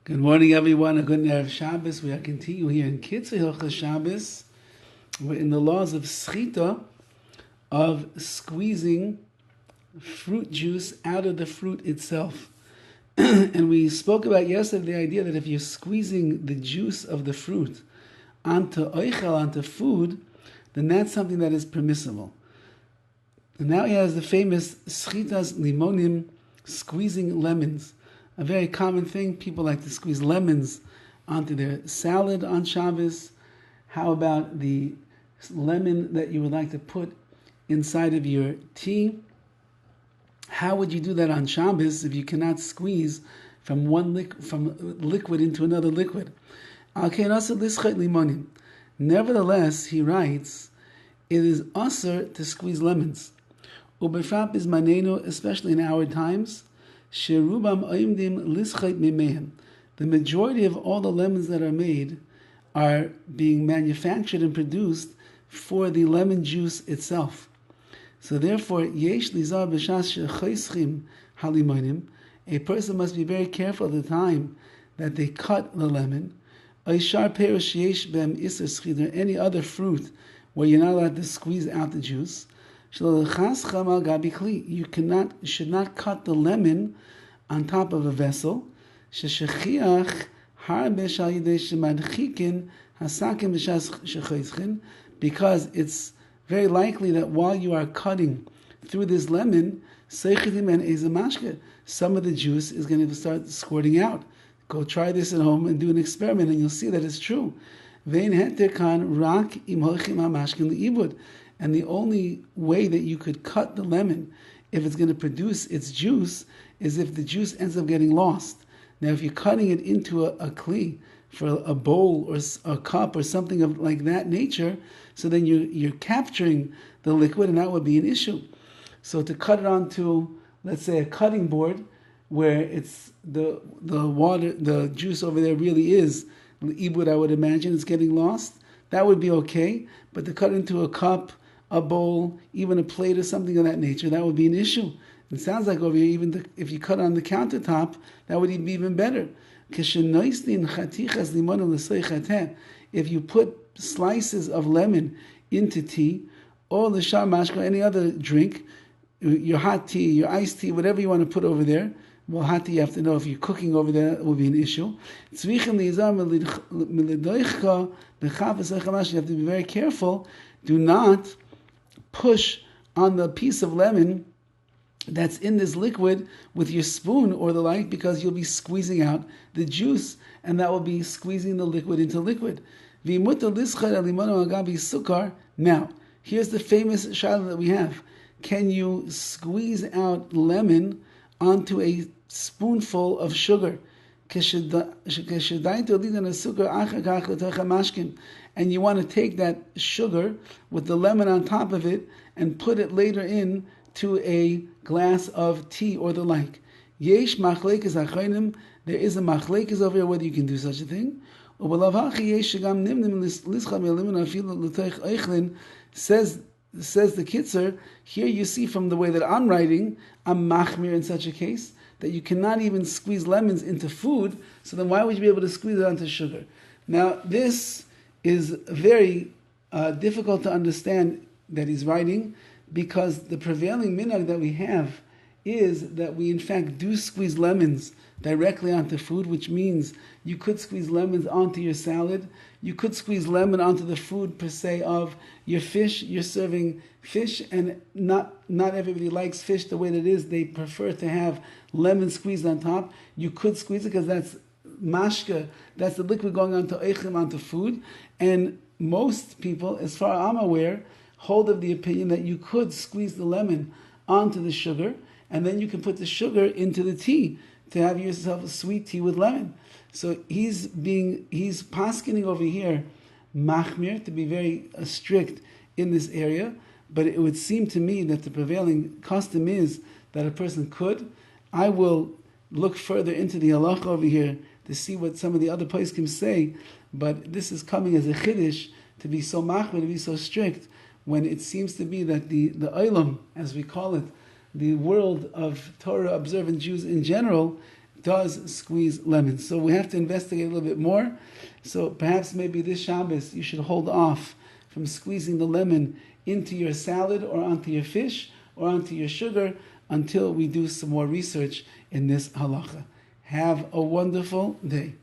Good morning, everyone. A good Erev Shabbos. We are continuing here in KITZUR HILCHOS Shabbos. We're in the laws of schita, of squeezing fruit juice out of the fruit itself. And we spoke about yesterday the idea that if you're squeezing the juice of the fruit onto oichel, onto food, then that's something that is permissible. And now he has the famous schitas limonim, squeezing lemons. A very common thing. People like to squeeze lemons onto their salad on Shabbos. How about the lemon that you would like to put inside of your tea? How would you do that on Shabbos if you cannot squeeze from liquid into another liquid? Nevertheless, he writes, it is usher to squeeze lemons. Especially in our times, the majority of all the lemons that are made are being manufactured and produced for the lemon juice itself. So therefore, a person must be very careful at the time that they cut the lemon. Or any other fruit where you're not allowed to squeeze out the juice. You should not cut the lemon on top of a vessel, because it's very likely that while you are cutting through this lemon, some of the juice is going to start squirting out. Go try this at home and do an experiment and you'll see that it's true. And the only way that you could cut the lemon, if it's going to produce its juice, is if the juice ends up getting lost. Now, if you're cutting it into a kli, for a bowl or a cup or something of like that nature, so then you're capturing the liquid, and that would be an issue. So to cut it onto, let's say, a cutting board, where it's the water, the juice over there really is ibud, I would imagine, it's getting lost, that would be okay. But to cut into a cup, a bowl, even a plate or something of that nature, that would be an issue. It sounds like over here, even if you cut on the countertop, that would be even better. If you put slices of lemon into tea, or the shamashka, any other drink, your hot tea, your iced tea, whatever you want to put over there, well, hot tea, you have to know if you're cooking over there, it will be an issue. You have to be very careful. Do not push on the piece of lemon that's in this liquid with your spoon or the like, because you'll be squeezing out the juice, and that will be squeezing the liquid into liquid. Now, here's the famous shaila that we have. Can you squeeze out lemon onto a spoonful of sugar? And you want to take that sugar with the lemon on top of it and put it later in to a glass of tea or the like. Yesh machlekes achronim, there is a machlekes over here whether you can do such a thing. Says the KITZUR, here you see from the way that I'm writing, I'm machmir in such a case, that you cannot even squeeze lemons into food, so then why would you be able to squeeze it onto sugar? Now, this is very difficult to understand that he's writing, because the prevailing minhag that we have is that we in fact do squeeze lemons directly onto food, which means you could squeeze lemons onto your salad, you could squeeze lemon onto the food per se of your fish. You're serving fish, and not everybody likes fish the way that it is. They prefer to have lemon squeezed on top. You could squeeze it because that's mashka, that's the liquid going onto eichim, onto food. And most people, as far as I'm aware, hold of the opinion that you could squeeze the lemon onto the sugar, and then you can put the sugar into the tea to have yourself a sweet tea with lemon. So he's paskening over here, machmir, to be very strict in this area, but it would seem to me that the prevailing custom is that a person could. I will look further into the halacha over here to see what some of the other poskim say, but this is coming as a chiddush to be so machmir, to be so strict, when it seems to be that the olam, as we call it, the world of Torah observant Jews in general, does squeeze lemons. So we have to investigate a little bit more. So perhaps maybe this Shabbos you should hold off from squeezing the lemon into your salad or onto your fish or onto your sugar until we do some more research in this halacha. Have a wonderful day.